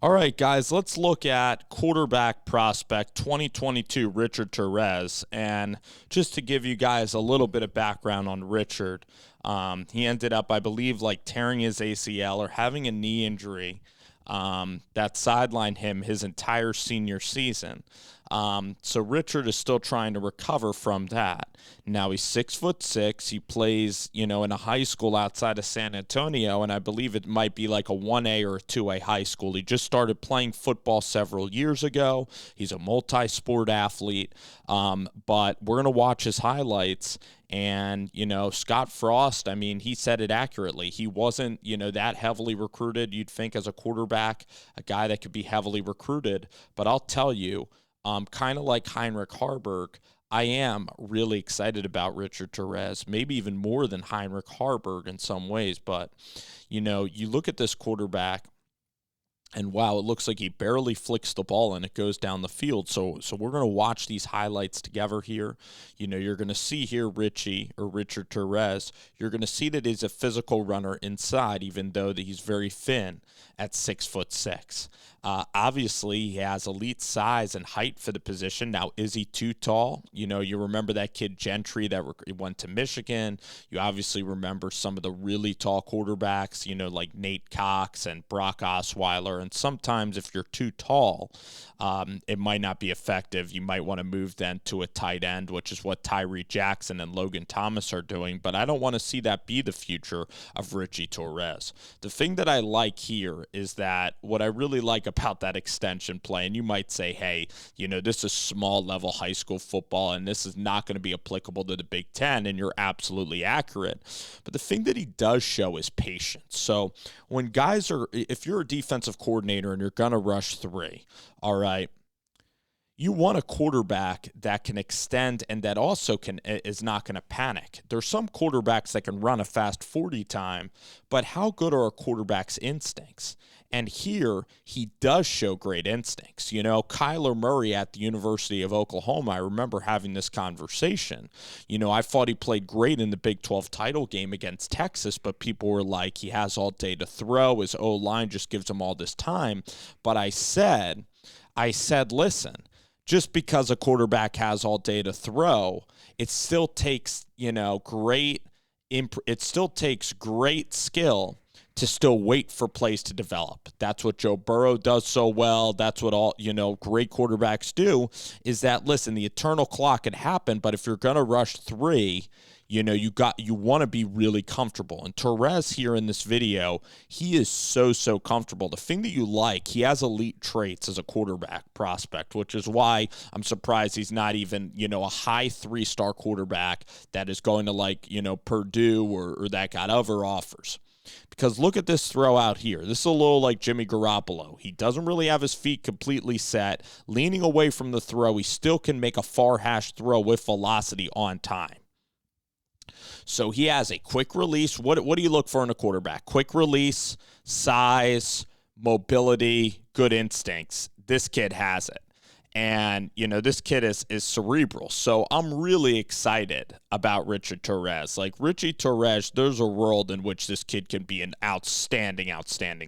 All right, guys, let's look at quarterback prospect 2022, Richard Torres. And just to give you guys a little bit of background on Richard, he ended up, I believe, like tearing his ACL or having a knee injury that sidelined him his entire senior season. So Richard is still trying to recover from that. Now he's 6'6". He plays, in a high school outside of San Antonio, and I believe it might be like a 1A or a 2A high school. He just started playing football several years ago. He's a multi-sport athlete, but we're going to watch his highlights. And, Scott Frost, I mean, he said it accurately. He wasn't, that heavily recruited, you'd think, as a quarterback, a guy that could be heavily recruited. But I'll tell you, kind of like Heinrich Harburg, I am really excited about Richard Torres, maybe even more than Heinrich Harburg in some ways. But, you look at this quarterback, and wow, it looks like he barely flicks the ball and it goes down the field. So we're going to watch these highlights together here. You're going to see here Richard Torres. You're going to see that he's a physical runner inside, even though that he's very thin at 6'6". Obviously, he has elite size and height for the position. Now, is he too tall? You remember that kid Gentry that went to Michigan. You obviously remember some of the really tall quarterbacks, like Nate Cox and Brock Osweiler. And sometimes if you're too tall, it might not be effective. You might want to move then to a tight end, which is what Tyree Jackson and Logan Thomas are doing. But I don't want to see that be the future of Richie Torres. The thing that I like here is that what I really like about that extension play, and you might say, hey, this is small level high school football and this is not going to be applicable to the Big Ten, and you're absolutely accurate. But the thing that he does show is patience. So when if you're a defensive coordinator and you're going to rush three, all right, you want a quarterback that can extend and that also is not going to panic. There's some quarterbacks that can run a fast 40 time, but how good are a quarterback's instincts? And here, he does show great instincts. Kyler Murray at the University of Oklahoma, I remember having this conversation. I thought he played great in the Big 12 title game against Texas, but people were like, he has all day to throw. His O-line just gives him all this time. But I said, listen, just because a quarterback has all day to throw, it still takes, great skill to still wait for plays to develop. That's what Joe Burrow does so well. That's what all, great quarterbacks do, is that, listen, the eternal clock can happen, but if you're going to rush three, you want to be really comfortable. And Torres here in this video, he is so comfortable. The thing that you like, he has elite traits as a quarterback prospect, which is why I'm surprised he's not even, a high 3-star quarterback that is going to Purdue or that got other offers. Because look at this throw out here. This is a little like Jimmy Garoppolo. He doesn't really have his feet completely set. Leaning away from the throw, he still can make a far hash throw with velocity on time. So he has a quick release. What do you look for in a quarterback? Quick release, size, mobility, good instincts. This kid has it. And, this kid is cerebral. So I'm really excited about Richard Torres. Like, Richie Torres, there's a world in which this kid can be an outstanding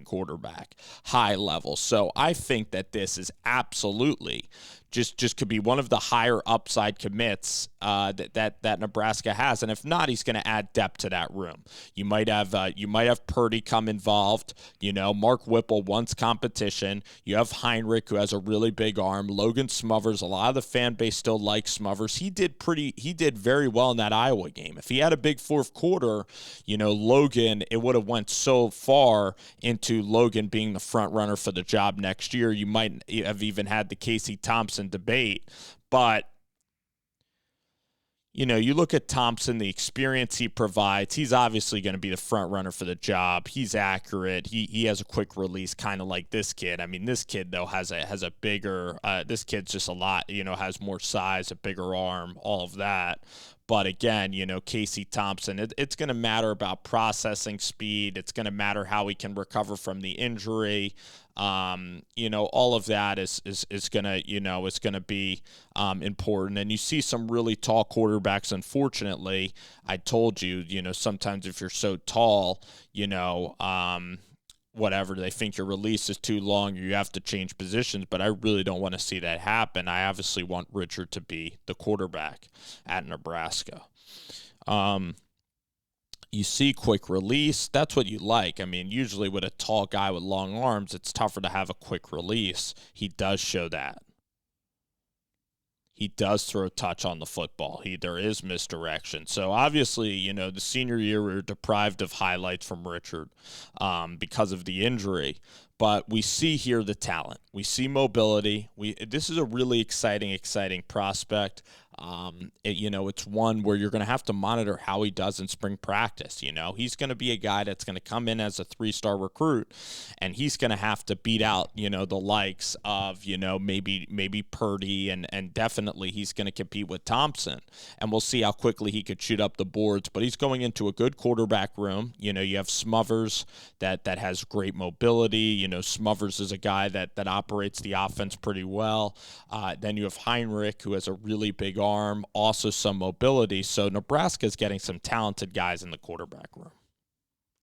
quarterback, high level. So I think that this is absolutely just could be one of the higher upside commits that Nebraska has, and if not, he's going to add depth to that room. You might have Purdy come involved. Mark Whipple wants competition. You have Heinrich, who has a really big arm. Logan Smothers, a lot of the fan base still likes Smothers. He did very well in that Iowa game. If he had a big fourth quarter, Logan, it would have went so far into Logan being the front runner for the job next year. You might have even had the Casey Thompson debate, but you look at Thompson, the experience he provides, he's obviously going to be the front runner for the job. He's accurate. He has a quick release, kind of like this kid. I mean, this kid though has a bigger. This kid's just a lot. Has more size, a bigger arm, all of that. But again, Casey Thompson, it's going to matter about processing speed. It's going to matter how he can recover from the injury. All of that is going to, it's going to be important. And you see some really tall quarterbacks. Unfortunately, I told you, sometimes if you're so tall, whatever, they think your release is too long, or you have to change positions, but I really don't want to see that happen. I obviously want Richard to be the quarterback at Nebraska. You see quick release, that's what you like. I mean, usually with a tall guy with long arms, it's tougher to have a quick release. He does show that. He does throw a touch on the football. There is misdirection. So obviously, the senior year we were deprived of highlights from Richard because of the injury. But we see here the talent. We see mobility. This is a really exciting prospect. It's one where you're going to have to monitor how he does in spring practice. He's going to be a guy that's going to come in as a 3-star recruit, and he's going to have to beat out, the likes of, maybe Purdy, and definitely he's going to compete with Thompson, and we'll see how quickly he could shoot up the boards. But he's going into a good quarterback room. You have Smothers that has great mobility. Smothers is a guy that operates the offense pretty well. Then you have Heinrich, who has a really big arm, also some mobility. So Nebraska's getting some talented guys in the quarterback room.